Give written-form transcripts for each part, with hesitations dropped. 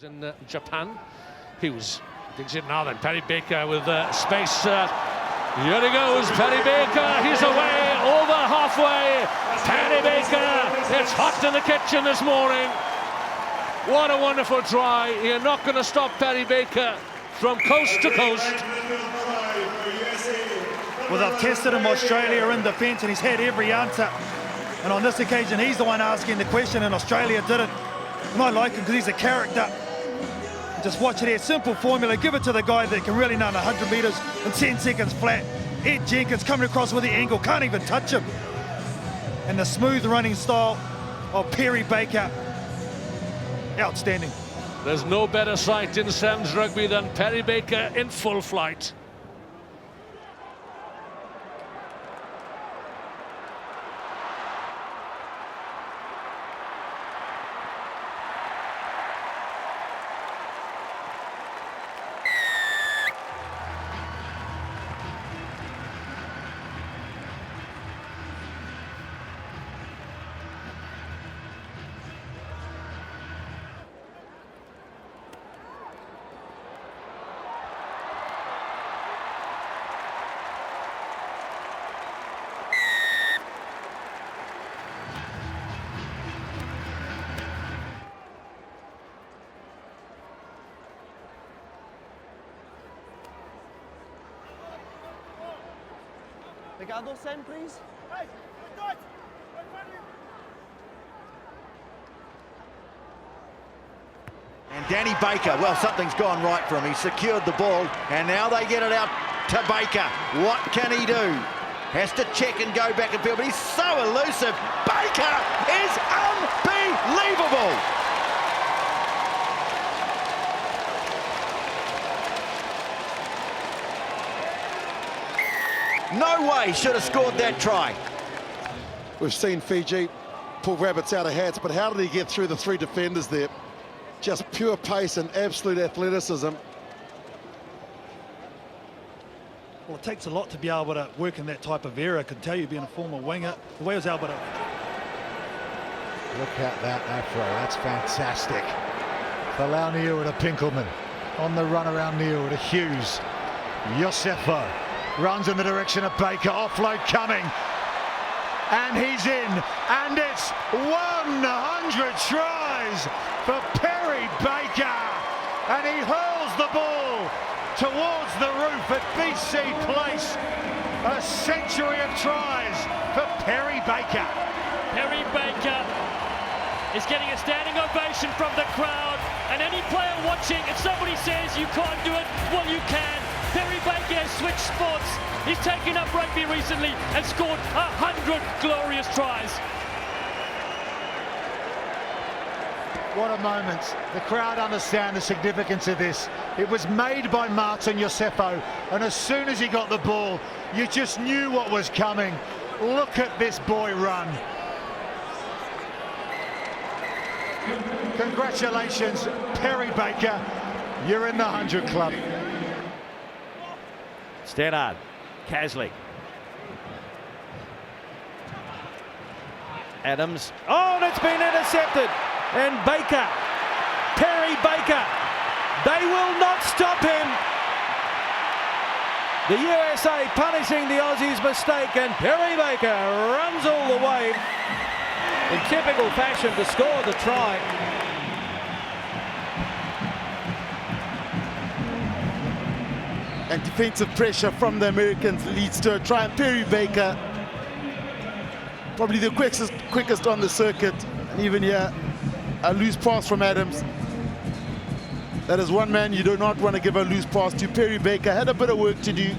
In Japan, Hughes digs it now then. Perry Baker with space. Here he goes, Perry Baker. He's away, over halfway. Perry Baker. It's hot in the kitchen this morning. What a wonderful try. You're not going to stop Perry Baker from coast to coast. Well, they've tested him, Australia, in defence, and he's had every answer. And on this occasion, he's the one asking the question, and Australia did it. And I like him because he's a character. Just watch it here, simple formula. Give it to the guy that can really run 100 metres in 10 seconds flat. Ed Jenkins coming across with the angle, can't even touch him. And the smooth running style of Perry Baker, outstanding. There's no better sight in Sevens rugby than Perry Baker in full flight. Ricardo, send please. And Danny Baker, well, something's gone right for him. He secured the ball, and now they get it out to Baker. What can he do? Has to check and go back and field, but he's so elusive. Baker is unbelievable. No way should have scored that try. We've seen Fiji pull rabbits out of hats, but how did he get through the three defenders there? Just pure pace and absolute athleticism. Well, it takes a lot to be able to work in that type of area. I can tell you, being a former winger, the way he was able to... Look at that afro, that's fantastic. Falau Niu and a Pinkelman. On the run around Niu and a Hughes. Yosefo runs in the direction of Baker, offload coming. And he's in, and it's 100 tries for Perry Baker. And he hurls the ball towards the roof at BC Place. A century of tries for Perry Baker. Perry Baker is getting a standing ovation from the crowd. And any player watching, if somebody says you can't do it, well, you can. Perry Baker has switched sports. He's taken up rugby recently and scored 100 glorious tries. What a moment. The crowd understand the significance of this. It was made by Martin Yosefo, and as soon as he got the ball, you just knew what was coming. Look at this boy run. Congratulations, Perry Baker. You're in the 100 club. Stannard, Casley. Adams. Oh, and it's been intercepted. And Baker, Perry Baker, they will not stop him. The USA punishing the Aussies' mistake, and Perry Baker runs all the way in typical fashion to score the try. And defensive pressure from the Americans leads to a try. And Perry Baker, probably the quickest on the circuit. And even here, a loose pass from Adams. That is one man you do not want to give a loose pass to. Perry Baker had a bit of work to do.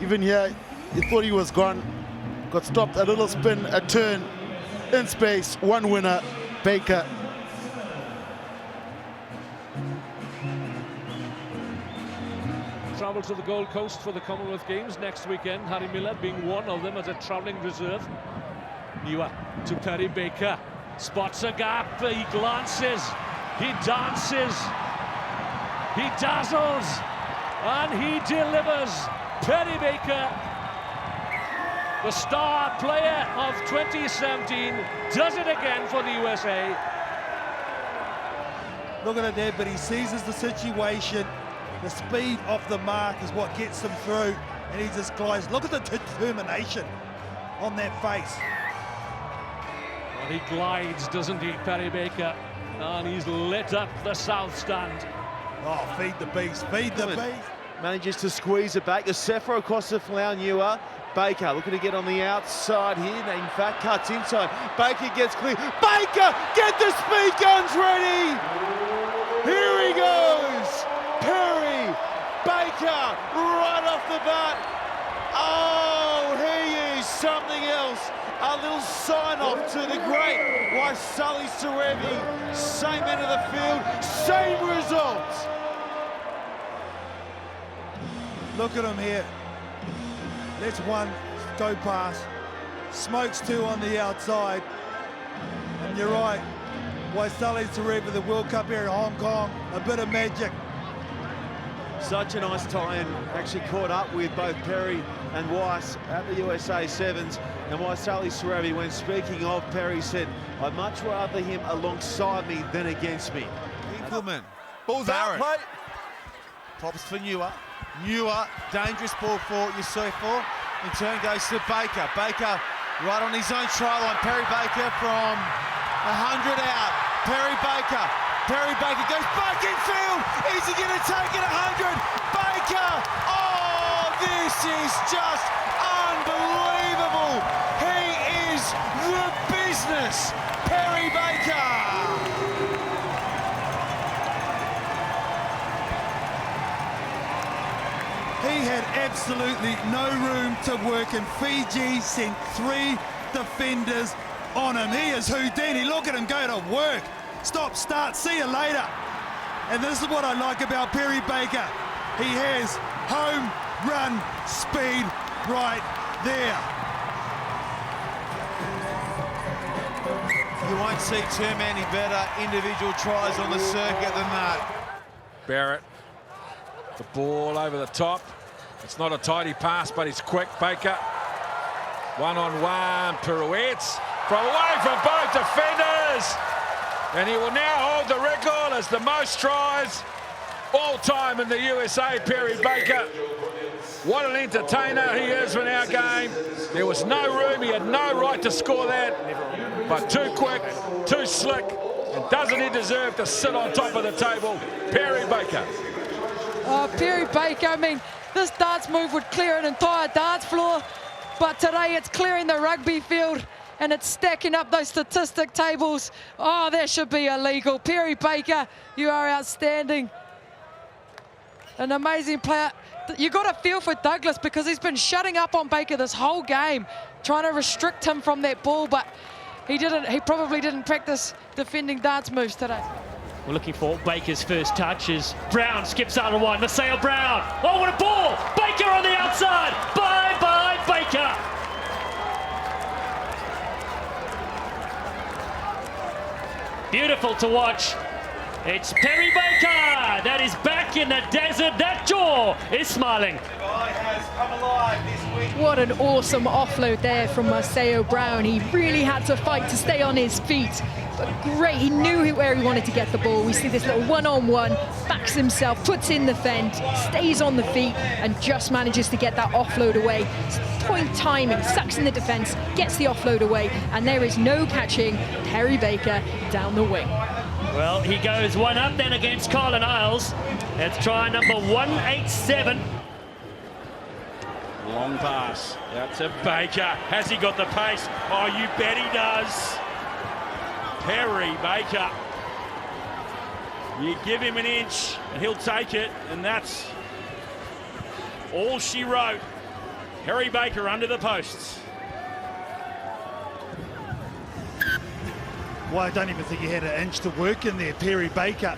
Even here, he thought he was gone. Got stopped, a little spin, a turn, in space, one winner, Baker. Travel to the Gold Coast for the Commonwealth Games next weekend. Harry Miller being one of them as a travelling reserve. Niua to Perry Baker. Spots a gap. He glances. He dances. He dazzles. And he delivers. Perry Baker, the star player of 2017, does it again for the USA. Look at it there, but he seizes the situation. The speed off the mark is what gets him through, and he just glides. Look at the determination on that face. Well, he glides, doesn't he, Perry Baker? And he's lit up the south stand. Oh, feed the beast, feed the beast. Manages to squeeze it back. Yosefo across the Flaunua. Baker looking to get on the outside here. In fact, cuts inside. Baker gets clear. Baker, get the speed guns ready. Here he goes. Perry Baker right off the bat. Oh, he is something else. A little sign-off to the great Waisale Serevi. Same end of the field, same results. Look at him here. Let's one go past. Smokes two on the outside. And you're right. Waisale Serevi, the World Cup here in Hong Kong. A bit of magic. Such a nice tie-in. Actually caught up with both Perry and Weiss at the USA Sevens. And Waisale Serevi, when speaking of Perry, said, I'd much rather him alongside me than against me. Pinkelman. Ball's out. Play. Pops for Newer. Newer, dangerous ball for Yosefo. In turn goes to Baker. Baker right on his own try line. Perry Baker from 100 out. Perry Baker. Perry Baker goes back in field. Is he going to take it 100? Baker. Oh, this is just unbelievable. He is the business. Perry Baker. He had absolutely no room to work, and Fiji sent 3 defenders on him. He is Houdini. Look at him go to work. Stop, start, see you later. And this is what I like about Perry Baker. He has home run speed right there. You won't see too many better individual tries on the circuit than that. Barrett, the ball over the top. It's not a tidy pass, but it's quick. Baker, one-on-one pirouettes from away from both defenders. And he will now hold the record as the most tries all time in the USA, Perry Baker. What an entertainer he is in our game. There was no room, he had no right to score that, but too quick, too slick, and doesn't he deserve to sit on top of the table? Perry Baker. Oh, Perry Baker, I mean, this darts move would clear an entire darts floor, but today it's clearing the rugby field and it's stacking up those statistic tables. Oh, that should be illegal. Perry Baker, you are outstanding. An amazing player. You got to feel for Douglas because he's been shutting up on Baker this whole game, trying to restrict him from that ball, but he probably didn't practice defending darts moves today. We're looking for Baker's first touch as Brown skips out of one. Maseo Brown. Oh, what a ball! Baker on the outside. Bye-bye, Baker. Beautiful to watch. It's Perry Baker that is back in the desert. That jaw is smiling. Guy has come alive this week. What an awesome offload there from Maseo Brown. He really had to fight to stay on his feet. But great, he knew where he wanted to get the ball. We see this little one-on-one, backs himself, puts in the fend, stays on the feet, and just manages to get that offload away. Point timing, sucks in the defense, gets the offload away, and there is no catching Perry Baker down the wing. Well, he goes one up then against Colin Isles. That's try number 187. Long pass out to Baker. Has he got the pace? Oh, you bet he does. Perry Baker. You give him an inch and he'll take it, and that's all she wrote. Perry Baker under the posts. Well, I don't even think he had an inch to work in there, Perry Baker.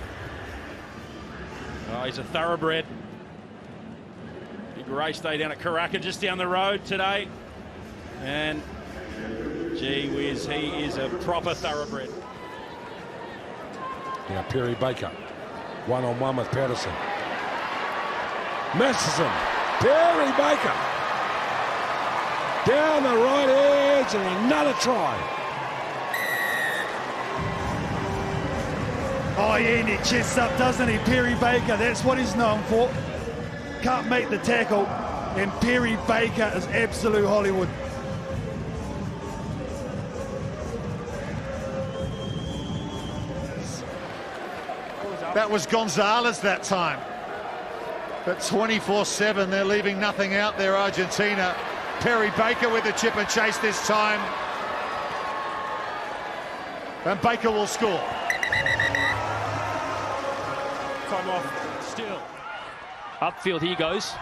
Oh, he's a thoroughbred. Big race day down at Karaka, just down the road today. And gee whiz, he is a proper thoroughbred. Now Perry Baker, one-on-one with Patterson. Misses him. Perry Baker. Down the right edge and another try. Oh yeah, and he chests up, doesn't he? Perry Baker, that's what he's known for. Can't make the tackle, and Perry Baker is absolute Hollywood. That was Gonzalez that time. But 24/7, they're leaving nothing out there, Argentina. Perry Baker with the chip and chase this time. And Baker will score. Time off. Still. Upfield he goes.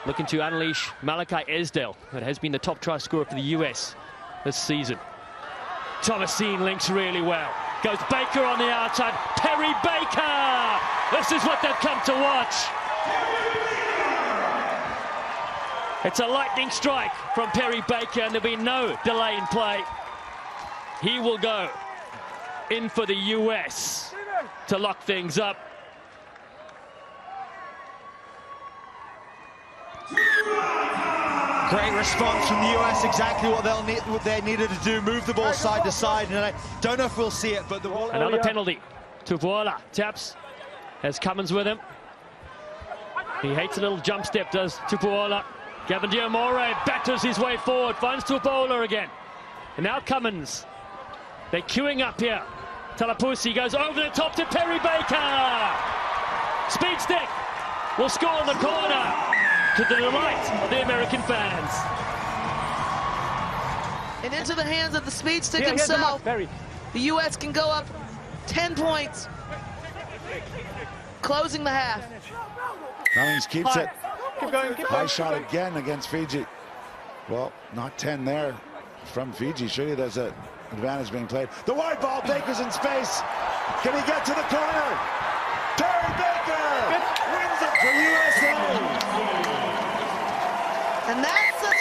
Looking to unleash Malachi Esdale. That has been the top try scorer for the US this season. Thomasine links really well. Goes Baker on the outside. Perry Baker! This is what they've come to watch. It's a lightning strike from Perry Baker, and there'll be no delay in play. He will go in for the US to lock things up. Great response from the US, exactly what they needed to do, move the ball side to side, and I don't know if we'll see it, but the ball... Another penalty. Tupuola taps, has Cummins with him. He hates a little jump step, does Tupuola. Gavin Diamore batters his way forward, finds Tupuola again. And now Cummins. They're queuing up here. Talapusi goes over the top to Perry Baker. Speed stick will score in the corner, to the delight of the American fans. And into the hands of the speed stick himself. The US can go up 10 points. Closing the half. Cummings keeps it. Keep going, keep High going. shot again against Fiji. Well, not 10 there from Fiji. Surely there's an advantage being played. The wide ball, Baker's in space. Can he get to the corner? Perry Baker wins it for USA. And that's a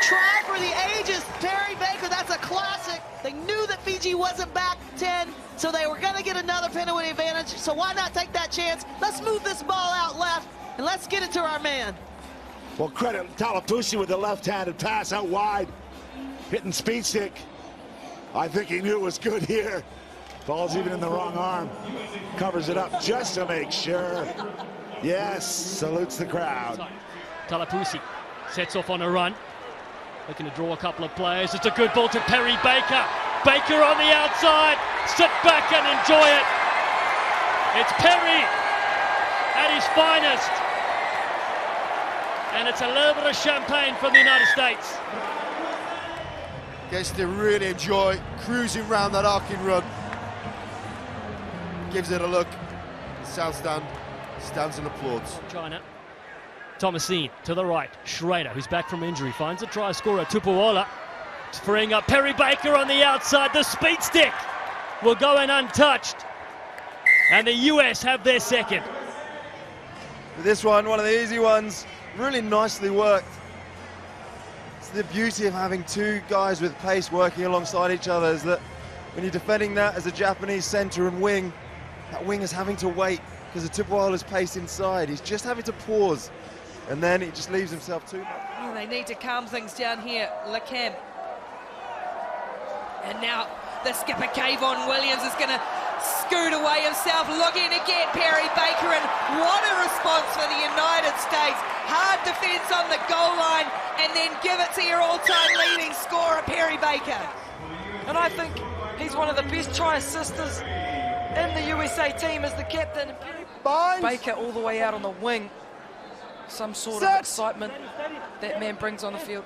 try for the ages. Perry Baker, that's a classic. They knew that Fiji wasn't back 10, so they were going to get another penalty advantage. So why not take that chance? Let's move this ball out left, and let's get it to our man. Well, credit Talapusi with the left-handed pass out wide. Hitting speed stick. I think he knew it was good here. Ball's even in the wrong arm. Covers it up just to make sure. Yes, salutes the crowd. Talapusi sets off on a run. Looking to draw a couple of players. It's a good ball to Perry Baker. Baker on the outside. Sit back and enjoy it. It's Perry at his finest. And it's a little bit of champagne from the United States. Gets to really enjoy cruising around that arcing run. Gives it a look. South stand stands and applauds. China. Thomasine to the right. Schrader, who's back from injury, finds a try scorer. Tupuola freeing up Perry Baker on the outside. The speed stick will go in untouched. And the US have their second. This one of the easy ones, really nicely worked. It's the beauty of having two guys with pace working alongside each other, is that when you're defending that as a Japanese centre and wing, that wing is having to wait because the Tupuola's pace inside. He's just having to pause, and then he just leaves himself too much. They need to calm things down here, Lecam. And now the skipper, Kayvon Williams, is going to scoot away himself, looking to get Perry Baker, and what a response for the United States. Hard defence on the goal line, and then give it to your all-time leading scorer, Perry Baker. And I think he's one of the best try assisters in the USA team as the captain. Baker all the way out on the wing. Some sort of excitement that man brings on the field.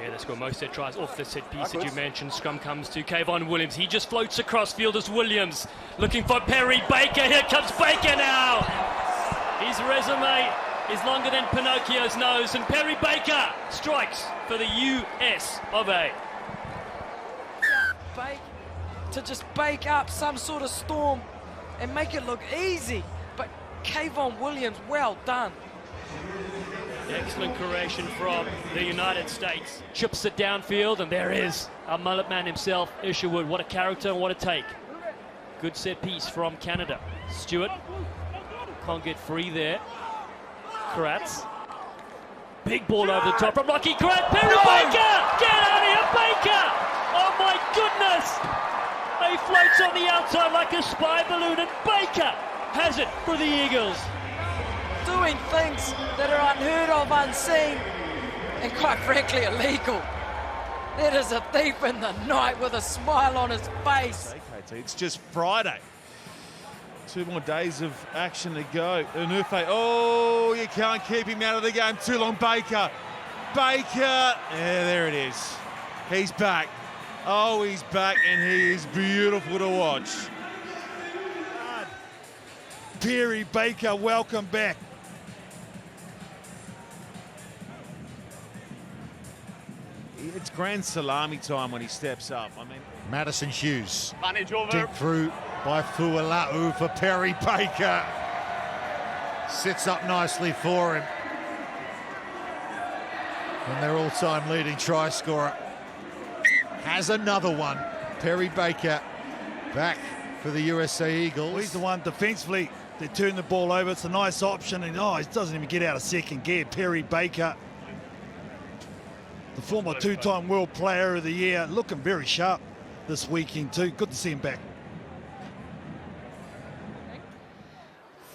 Yeah, they score most of their tries off the set piece that you mentioned. Scrum comes to Kayvon Williams. He just floats across field as Williams looking for Perry Baker. Here comes Baker now. His resume is longer than Pinocchio's nose, and Perry Baker strikes for the US of A. To just bake up some sort of storm and make it look easy. But Kayvon Williams, well done. Excellent creation from the United States. Chips it downfield, and there is our mullet man himself, Isherwood. What a character and what a take. Good set piece from Canada. Stewart can't get free there. Kratz. Big ball over the top from Lockie Kratz. Perry Baker! Get out of here, Baker! Oh my goodness! A away, floats on the outside like a spy balloon, and Baker has it for the Eagles. Doing things that are unheard of, unseen, and quite frankly illegal. It is a thief in the night with a smile on his face. It's just Friday. 2 more days of action to go. Unufe, oh, you can't keep him out of the game too long. Baker, yeah, there it is. He's back. Oh, he's back, and he is beautiful to watch. Perry Baker, welcome back. It's grand salami time when he steps up. I mean, Madison Hughes. Manage over. Dig through by Fuala'u for Perry Baker. Sits up nicely for him. And their all-time leading try scorer has another one. Perry Baker back for the USA Eagles. Well, he's the one defensively. They turn the ball over. It's a nice option. And he doesn't even get out of second gear. Perry Baker, the former two-time World Player of the Year, looking very sharp this weekend too. Good to see him back.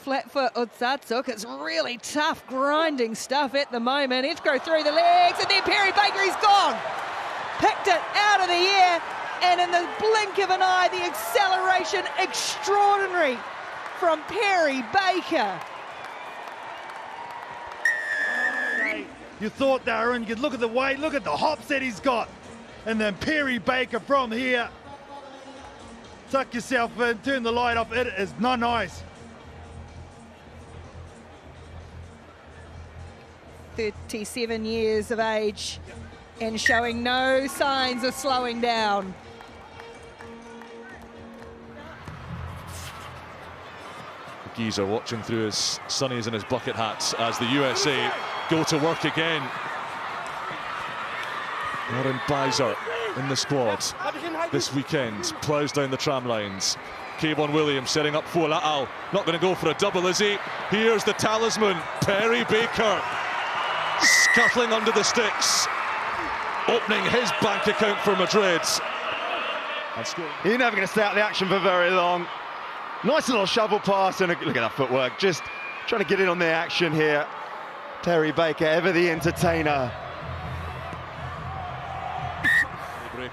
Flat foot Utsatsuk. It's really tough, grinding stuff at the moment. It's go through the legs, and then Perry Baker, he's gone. Picked it out of the air, and in the blink of an eye, the acceleration extraordinary from Perry Baker. You thought they were in, you could look at the weight, look at the hops that he's got. And then Perry Baker from here. Tuck yourself in, turn the light off, it is not nice. 37 years of age and showing no signs of slowing down. Geezer watching through his sunnies and his bucket hats as the USA go to work again. Warren Bizer in the squad this weekend, plows down the tram lines. Kayvon Williams setting up Fuala'au, not going to go for a double, is he? Here's the talisman, Perry Baker, scuttling under the sticks, opening his bank account for Madrid. You're never going to stay out of the action for very long. Nice little shovel pass, and look at that footwork, just trying to get in on the action here. Perry Baker, ever the entertainer.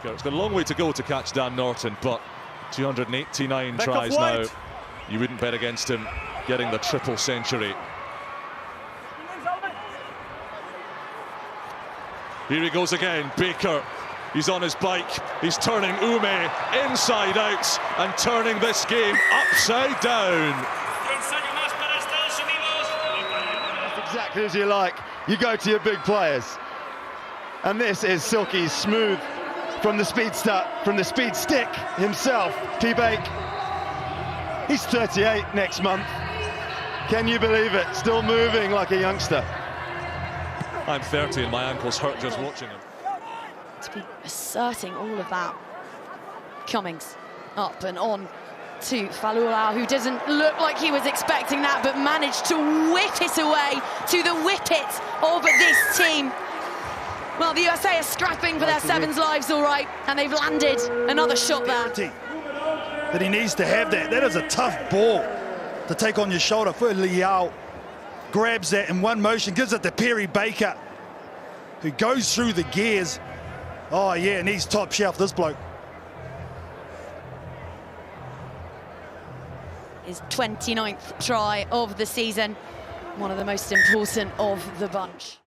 It's got a long way to go to catch Dan Norton, but 289 tries now. You wouldn't bet against him getting the triple century. Here he goes again, Baker. He's on his bike, he's turning Ume inside out and turning this game upside down. That's exactly as you like. You go to your big players. And this is silky smooth from the speedster, from the speed stick himself, P-Bake. He's 38 next month. Can you believe it? Still moving like a youngster. I'm 30 and my ankle's hurt just watching him. To be asserting all of that. Cummings up and on to Fuala'au, who doesn't look like he was expecting that, but managed to whip it away to the whippet of this team. Well, the USA are scrapping for their sevens lives, all right, and they've landed another shot there. That he needs to have that. That is a tough ball to take on your shoulder. Fuala'au grabs that in one motion, gives it to Perry Baker, who goes through the gears. Oh, yeah, and he's top shelf, this bloke. His 29th try of the season, one of the most important of the bunch.